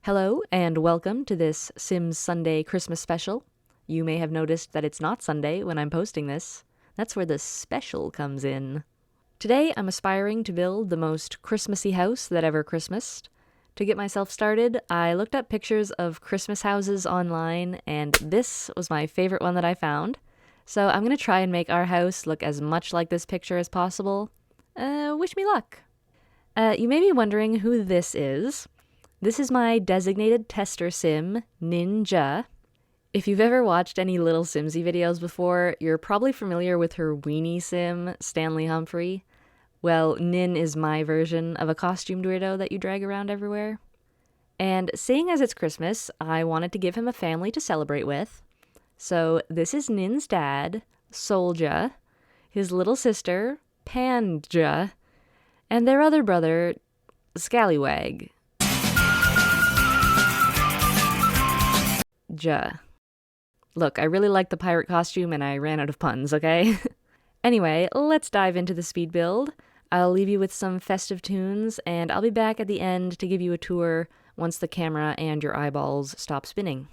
Hello, and welcome to this Sims Sunday Christmas special. You may have noticed that it's not Sunday when I'm posting this. That's where the special comes in. Today, I'm aspiring to build the most Christmassy house that ever Christmased. To get myself started, I looked up pictures of Christmas houses online, and this was my favorite one that I found. So I'm going to try and make our house look as much like this picture as possible. Wish me luck. You may be wondering who this is. This is my designated tester sim, Ninja. If you've ever watched any Little Simsy videos before, you're probably familiar with her weenie sim, Stanley Humphrey. Well, Nin is my version of a costumed weirdo that you drag around everywhere. And seeing as it's Christmas, I wanted to give him a family to celebrate with. So this is Nin's dad, Solja, his little sister, Panja, and their other brother, Scallywag. Look, I really like the pirate costume and I ran out of puns, okay? Anyway, let's dive into the speed build. I'll leave you with some festive tunes, and I'll be back at the end to give you a tour once the camera and your eyeballs stop spinning.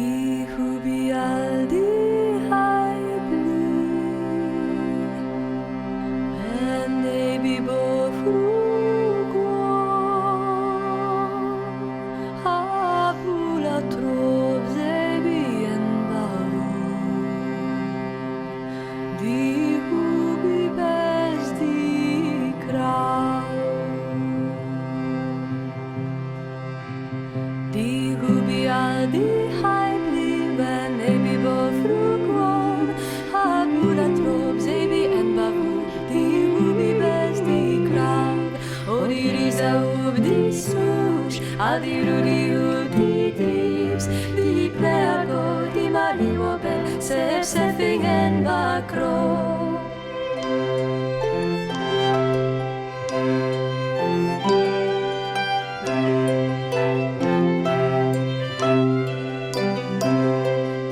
Die hubial die heibli, en ebi bo fruguam, habula trob zebi en bavu, die hubi bes die krav, die hubial die heibli, en ebi bo fruguam, habula trob zebi en bavu, die hubi bes die krav, o die risa ub die sush, al die rudi ub die drips, die pleago, die mali oben, sef sefing en bakro.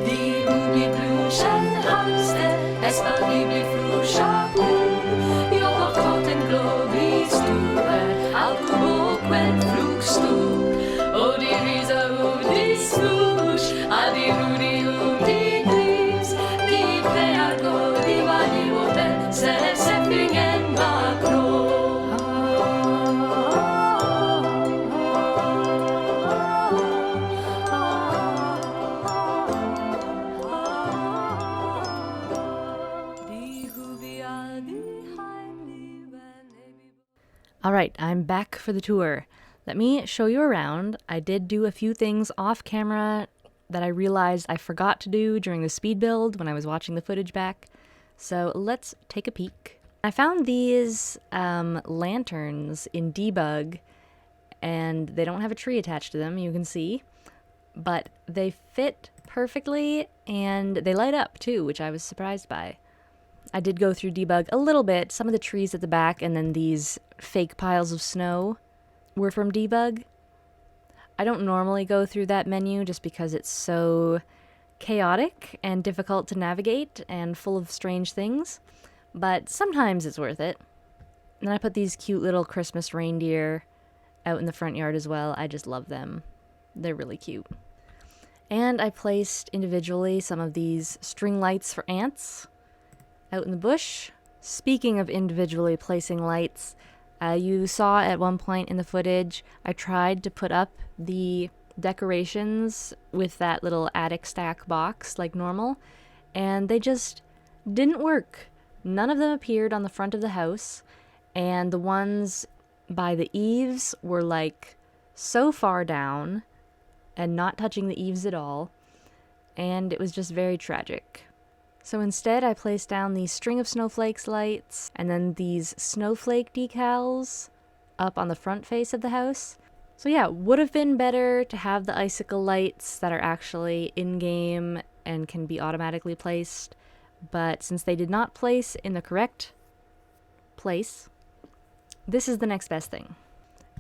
Die hubi bluschen hamste, es war lieblich fruschapu, jova koten globis stube, al kubo quen flugstu, o die risa ub die slush, al die rudi ub die drips, die pleago, die vali oben, sef sefing en bakro. All right, I'm back for the tour. Let me show you around. I did do a few things off camera that I realized I forgot to do during the speed build when I was watching the footage back. So let's take a peek. I found these lanterns in debug, and they don't have a tree attached to them, you can see, but they fit perfectly and they light up too, which I was surprised by. I did go through debug a little bit. Some of the trees at the back and then these fake piles of snow were from debug. I don't normally go through that menu just because it's so chaotic and difficult to navigate and full of strange things, but sometimes it's worth it. And then I put these cute little Christmas reindeer out in the front yard as well. I just love them. They're really cute. And I placed individually some of these string lights for ants out in the bush. Speaking of individually placing lights, you saw at one point in the footage, I tried to put up the decorations with that little attic stack box like normal, and they just didn't work. None of them appeared on the front of the house, and the ones by the eaves were like so far down and not touching the eaves at all, and it was just very tragic. So instead I placed down these string of snowflakes lights and then these snowflake decals up on the front face of the house. So yeah, would have been better to have the icicle lights that are actually in-game and can be automatically placed, but since they did not place in the correct place, this is the next best thing.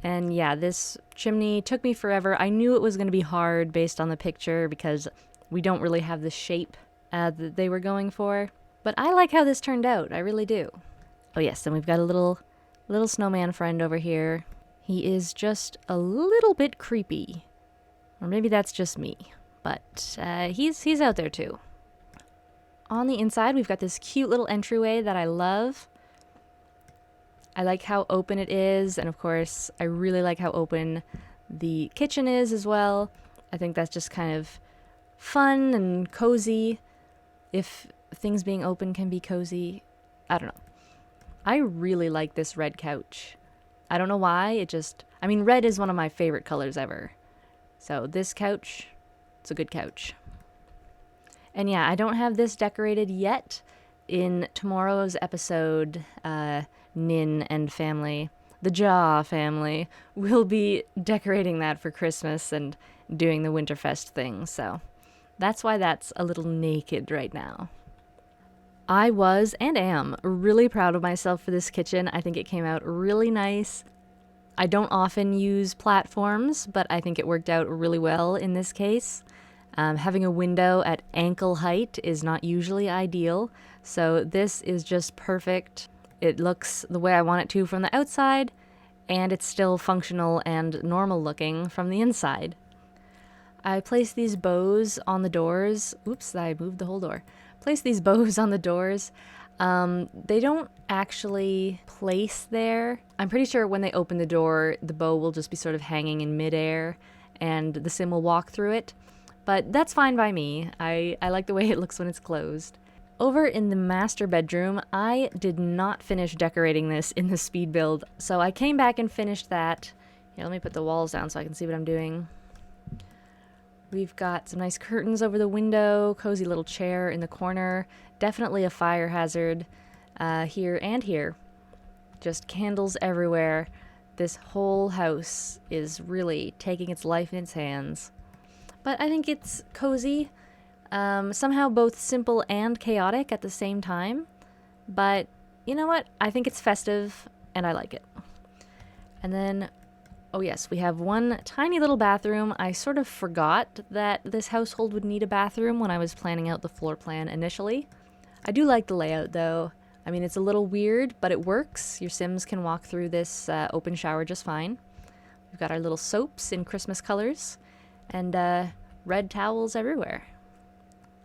And yeah, this chimney took me forever. I knew it was going to be hard based on the picture because we don't really have the shape that they were going for, but I like how this turned out. I really do. Oh yes, and we've got a little snowman friend over here. He is just a little bit creepy, or maybe that's just me, but he's out there too. On the inside, we've got this cute little entryway that I love. I like how open it is, and of course, I really like how open the kitchen is as well. I think that's just kind of fun and cozy. If things being open can be cozy, I don't know. I really like this red couch. I don't know why, red is one of my favorite colors ever. So this couch, it's a good couch. And yeah, I don't have this decorated yet. In tomorrow's episode, Nin and family, the Jaw family, will be decorating that for Christmas and doing the Winterfest thing, so that's why that's a little naked right now. I was and am really proud of myself for this kitchen. I think it came out really nice. I don't often use platforms, but I think it worked out really well in this case. Having a window at ankle height is not usually ideal, so this is just perfect. It looks the way I want it to from the outside, and it's still functional and normal looking from the inside. I placed these bows on the doors. Oops, I moved the whole door. Placed these bows on the doors. They don't actually place there. I'm pretty sure when they open the door, the bow will just be sort of hanging in midair and the sim will walk through it. But that's fine by me. I like the way it looks when it's closed. Over in the master bedroom, I did not finish decorating this in the speed build, so I came back and finished that. Here, let me put the walls down so I can see what I'm doing. We've got some nice curtains over the window, cozy little chair in the corner, definitely a fire hazard here and here. Just candles everywhere. This whole house is really taking its life in its hands. But I think it's cozy, somehow both simple and chaotic at the same time. But you know what? I think it's festive and I like it. And then, oh yes, we have one tiny little bathroom. I sort of forgot that this household would need a bathroom when I was planning out the floor plan initially. I do like the layout though. I mean, it's a little weird, but it works. Your Sims can walk through this open shower just fine. We've got our little soaps in Christmas colors and red towels everywhere.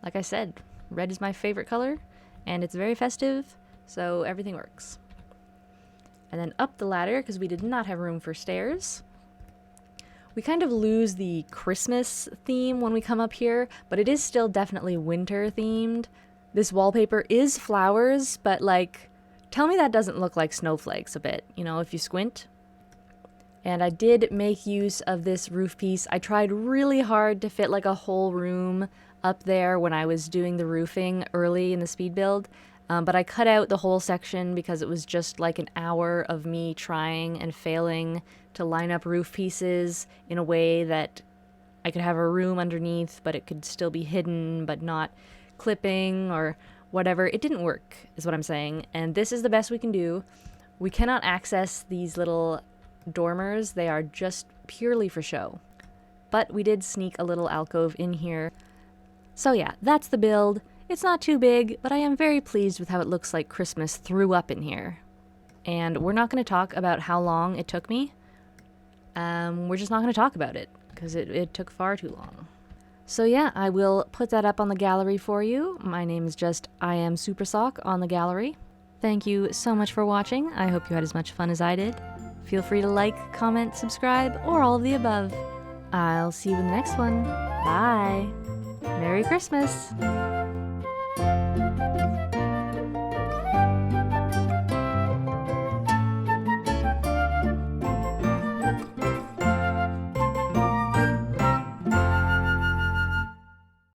Like I said, red is my favorite color and it's very festive, so everything works. And then up the ladder, because we did not have room for stairs. We kind of lose the Christmas theme when we come up here, but it is still definitely winter themed. This wallpaper is flowers, but like, tell me that doesn't look like snowflakes a bit, you know, if you squint. And I did make use of this roof piece. I tried really hard to fit like a whole room up there when I was doing the roofing early in the speed build. But I cut out the whole section because it was just like an hour of me trying and failing to line up roof pieces in a way that I could have a room underneath, but it could still be hidden, but not clipping or whatever. It didn't work, is what I'm saying. And this is the best we can do. We cannot access these little dormers. They are just purely for show. But we did sneak a little alcove in here. So yeah, that's the build. It's not too big, but I am very pleased with how it looks like Christmas threw up in here. And we're not going to talk about how long it took me. We're just not going to talk about it, because it took far too long. So yeah, I will put that up on the gallery for you. My name is just IamSupersock on the gallery. Thank you so much for watching. I hope you had as much fun as I did. Feel free to like, comment, subscribe, or all of the above. I'll see you in the next one. Bye! Merry Christmas!